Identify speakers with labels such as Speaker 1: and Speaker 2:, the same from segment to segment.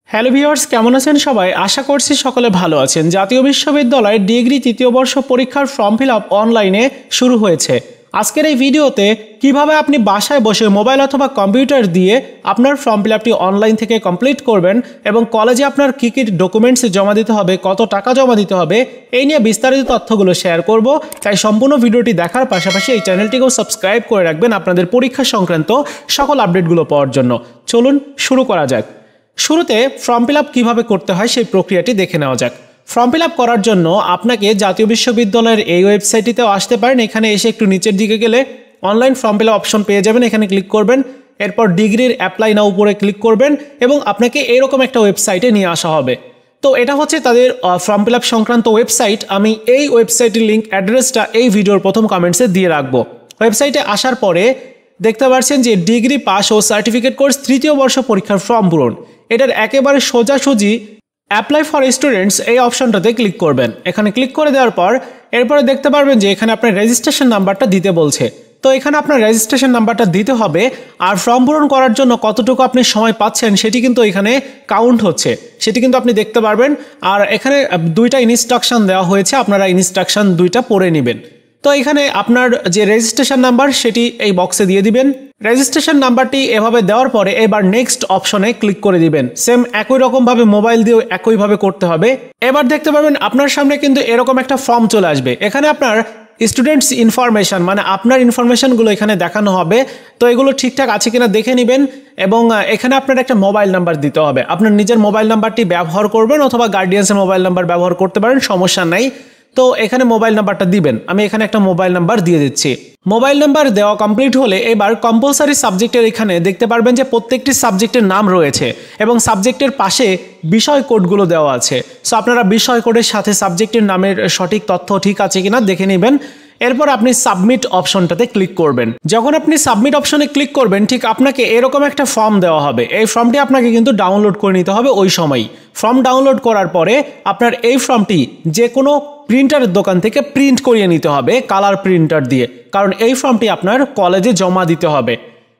Speaker 1: Hello viewers, কেমন আছেন সবাই? আশা করছি সকলে ভালো আছেন। জাতীয় বিশ্ববিদ্যালয়ের ডিগ্রি তৃতীয় বর্ষ পরীক্ষার ফর্ম ফিল আপ অনলাইনে শুরু হয়েছে। আজকের এই ভিডিওতে কিভাবে আপনি বাসায় বসে মোবাইল অথবা কম্পিউটার দিয়ে আপনার ফর্ম ফিল আপটি অনলাইন থেকে কমপ্লিট করবেন এবং কলেজে আপনার কী কী ডকুমেন্টস জমা দিতে হবে, কত টাকা জমা দিতে হবে, এই নিয়ে বিস্তারিত তথ্যগুলো শেয়ার করব। তাই সম্পূর্ণ ভিডিওটি দেখার পাশাপাশি এই চ্যানেলটিকেও সাবস্ক্রাইব করে রাখবেন আপনাদের পরীক্ষা সংক্রান্ত সকল আপডেটগুলো পাওয়ার জন্য। চলুন শুরু করা যাক। শুরুতে ফর্ম ফিল আপ কীভাবে করতে হয় সেই প্রক্রিয়াটি দেখে নেওয়া যাক। ফর্ম ফিল আপ করার জন্য আপনাকে জাতীয় বিশ্ববিদ্যালয়ের এই ওয়েবসাইটটিতেও আসতে পারেন। এখানে এসে একটু নিচের দিকে গেলে online form fill up option পেয়ে যাবেন, এখানে ক্লিক করবেন। এরপর ডিগ্রির অ্যাপ্লাই নাও উপরে ক্লিক করবেন এবং আপনাকে এরকম একটা ওয়েবসাইটে নিয়ে আসা হবে। তো এটা হচ্ছে তাদের ফর্ম ফিল আপ সংক্রান্ত ওয়েবসাইট। আমি এই ওয়েবসাইটের লিঙ্ক অ্যাড্রেসটা এই ভিডিওর প্রথম কমেন্টসে দিয়ে রাখবো। ওয়েবসাইটে আসার পরে দেখতে পাচ্ছেন যে ডিগ্রি পাস ও সার্টিফিকেট কোর্স তৃতীয় বর্ষ পরীক্ষার ফর্ম পূরণ, এটার একেবারে সোজাসুজি অ্যাপ্লাই ফর স্টুডেন্টস এই অপশনটাতে ক্লিক করবেন। এখানে ক্লিক করে দেওয়ার পর এরপরে দেখতে পারবেন যে এখানে আপনার রেজিস্ট্রেশন নাম্বারটা দিতে বলছে। তো এখানে আপনার রেজিস্ট্রেশন নাম্বারটা দিতে হবে। আর ফর্ম পূরণ করার জন্য কতটুকু আপনি সময় পাচ্ছেন সেটি কিন্তু এখানে কাউন্ট হচ্ছে, সেটি কিন্তু আপনি দেখতে পারবেন। আর এখানে দুইটা ইনস্ট্রাকশন দেওয়া হয়েছে, আপনারা ইনস্ট্রাকশন দুইটা পড়ে নেবেন। তো এখানে আপনার যে রেজিস্ট্রেশন নাম্বার সেটি এই বক্সে দিয়ে দিবেন। রেজিস্ট্রেশন নাম্বারটি এভাবে দেওয়ার পরে এবার নেক্সট অপশনে ক্লিক করে দিবেন। সেম একই রকমভাবে মোবাইল দিয়েও একইভাবে করতে হবে। এবার দেখতে পাবেন আপনার সামনে কিন্তু এরকম একটা ফর্ম চলে আসবে। এখানে আপনার স্টুডেন্টস ইনফরমেশন মানে আপনার ইনফরমেশনগুলো এখানে দেখানো হবে। তো এগুলো ঠিকঠাক আছে কিনা দেখে নেবেন এবং এখানে আপনার একটা মোবাইল নাম্বার দিতে হবে। আপনার নিজের মোবাইল নাম্বারটি ব্যবহার করবেন অথবা গার্ডিয়ানসের মোবাইল নাম্বার ব্যবহার করতে পারেন, সমস্যা নাই। তো এখানে মোবাইল নাম্বারটা দিবেন। আমি এখানে একটা মোবাইল নাম্বার দিয়ে দিচ্ছি। মোবাইল নাম্বার দেওয়া কমপ্লিট হলে এবার কম্পালসারি সাবজেক্টের এখানে দেখতে পারবেন যে প্রত্যেকটি সাবজেক্টের নাম রয়েছে এবং সাবজেক্টের পাশে বিষয় কোডগুলো দেওয়া আছে। সো আপনারা বিষয় কোডের সাথে সাবজেক্টের নামের সঠিক তথ্য ঠিক আছে কিনা দেখে নেবেন। এরপর আপনি সাবমিট অপশনটাতে ক্লিক করবেন। যখন আপনি সাবমিট অপশনে ক্লিক করবেন ঠিক আপনাকে এরকম একটা ফর্ম দেওয়া হবে। এই ফর্মটি আপনাকে কিন্তু ডাউনলোড করে নিতে হবে ওই সময়ই। ফর্ম ডাউনলোড করার পরে আপনার এই ফর্মটি যে কোনো প্রিন্টারের দোকান থেকে প্রিন্ট করিয়ে নিতে হবে কালার প্রিন্টার দিয়ে, কারণ এই ফর্মটি আপনার কলেজে জমা দিতে হবে।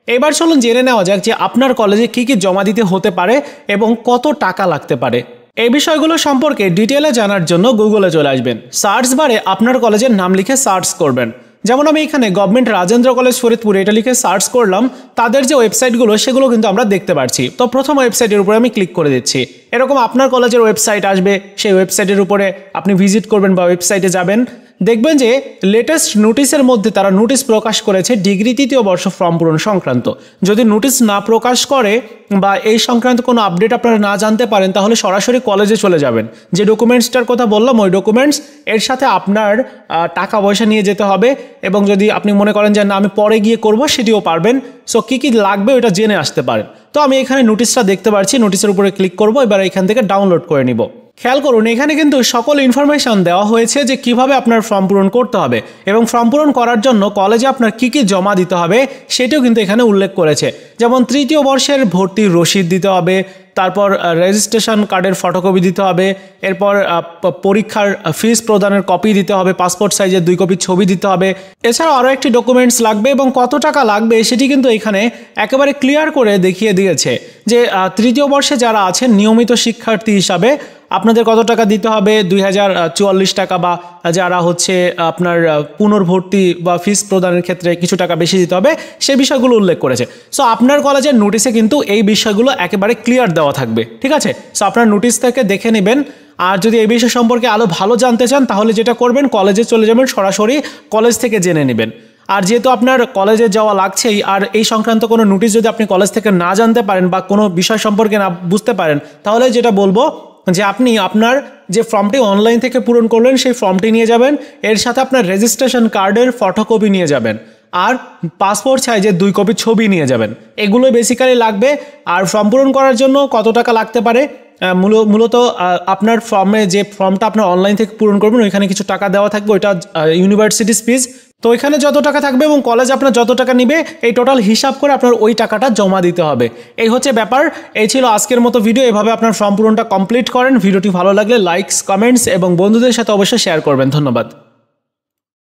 Speaker 1: এবার চলুন জেনে নেওয়া যাক যে আপনার কলেজে কী কী জমা দিতে হতে পারে এবং কত টাকা লাগতে পারে। এই বিষয়গুলো সম্পর্কে ডিটেলে জানার জন্য গুগলে চলে আসবেন। সার্চ বারে আপনার কলেজের নাম লিখে সার্চ করবেন। যেমন আমি এখানে গভর্নমেন্ট রাজেন্দ্র কলেজ ফরিদপুর এটা লিখে সার্চ করলাম। তাদের যে ওয়েবসাইটগুলো সেগুলো কিন্তু আমরা দেখতে পাচ্ছি। তো প্রথম ওয়েবসাইটের উপরে আমি ক্লিক করে দিচ্ছি। এরকম আপনার কলেজের ওয়েবসাইট আসবে, সেই ওয়েবসাইটের উপরে আপনি ভিজিট করবেন বা ওয়েবসাইটে যাবেন। দেখবেন যে লেটেস্ট নোটিশের মধ্যে তারা নোটিশ প্রকাশ করেছে ডিগ্রি তৃতীয় বর্ষ ফর্ম পূরণ সংক্রান্ত। যদি নোটিশ না প্রকাশ করে বা এই সংক্রান্ত কোনো আপডেট আপনারা না জানতে পারেন তাহলে সরাসরি কলেজে চলে যাবেন। যে ডকুমেন্টসটার কথা বললাম ওই ডকুমেন্টস এর সাথে আপনার টাকা পয়সা নিয়ে যেতে হবে এবং যদি আপনি মনে করেন যে না আমি পরে গিয়ে করব সেটিও পারবেন। সো কী কী লাগবে ওটা জেনে আসতে পারেন। তো আমি এখানে নোটিশটা দেখতে পাচ্ছি, নোটিশের উপরে ক্লিক করব। এবার এখান থেকে ডাউনলোড করে নিব। খেয়াল করুন এখানে কিন্তু সকল ইনফরমেশন দেওয়া হয়েছে যে কিভাবে আপনার ফর্ম পূরণ করতে হবে এবং ফর্ম পূরণ করার জন্য কলেজে আপনার কী কী জমা দিতে হবে সেটিও কিন্তু এখানে উল্লেখ করেছে। যেমন তৃতীয় বর্ষের ভর্তির রসিদ দিতে হবে, তারপর রেজিস্ট্রেশন কার্ডের ফটোকপি দিতে হবে, এরপর পরীক্ষার ফিস প্রদানের কপি দিতে হবে, পাসপোর্ট সাইজের 2 কপি ছবি দিতে হবে। এছাড়াও আরও একটি ডকুমেন্টস লাগবে এবং কত টাকা লাগবে সেটি কিন্তু এখানে একেবারে ক্লিয়ার করে দেখিয়ে দিয়েছে যে তৃতীয় বর্ষে যারা আছেন নিয়মিত শিক্ষার্থী হিসাবে আপনাদের কত টাকা দিতে হবে, 2044 টাকা, বা যারা হচ্ছে আপনার পুনর্ভর্তি বা ফিস প্রদানের ক্ষেত্রে কিছু টাকা বেশি দিতে হবে, সেই বিষয়গুলো উল্লেখ করেছে। সো আপনার কলেজের নোটিশে কিন্তু এই বিষয়গুলো একেবারে ক্লিয়ার দেওয়া থাকবে, ঠিক আছে? সো আপনার নোটিশ থেকে দেখে নেবেন। আর যদি এই বিষয় সম্পর্কে আরও ভালো জানতে চান তাহলে যেটা করবেন কলেজে চলে যাবেন, সরাসরি কলেজ থেকে জেনে নেবেন। আর যেহেতু আপনার কলেজে যাওয়া লাগছেই, আর এই সংক্রান্ত কোনো নোটিশ যদি আপনি কলেজ থেকে না জানতে পারেন বা কোনো বিষয় সম্পর্কে না বুঝতে পারেন তাহলে যেটা বলবো যে আপনি আপনার যে ফর্মটি অনলাইন থেকে পূরণ করলেন সেই ফর্মটি নিয়ে যাবেন, এর সাথে আপনার রেজিস্ট্রেশন কার্ডের ফটোকপি নিয়ে যাবেন আর পাসপোর্ট সাইজের 2 কপি ছবি নিয়ে যাবেন। এগুলো বেসিক্যালি লাগবে। আর ফর্ম পূরণ করার জন্য কত টাকা লাগতে পারে মূলত আপনার যে ফর্মটা আপনার অনলাইন থেকে পূরণ করবেন ওইখানে কিছু টাকা দেওয়া থাকবে, ওইটা ইউনিভার্সিটিস ফিজ। তো ওইখানে যত টাকা থাকবে এবং কলেজ আপনার যত টাকা নিবে এই টোটাল হিসাব করে আপনার ওই টাকাটা জমা দিতে হবে। এই হচ্ছে ব্যাপার। এই ছিল আজকের মতো ভিডিও। এভাবে আপনার ফর্ম পূরণটা কমপ্লিট করেন। ভিডিওটি ভালো লাগলে লাইকস, কমেন্টস এবং বন্ধুদের সাথে অবশ্যই শেয়ার করবেন। ধন্যবাদ।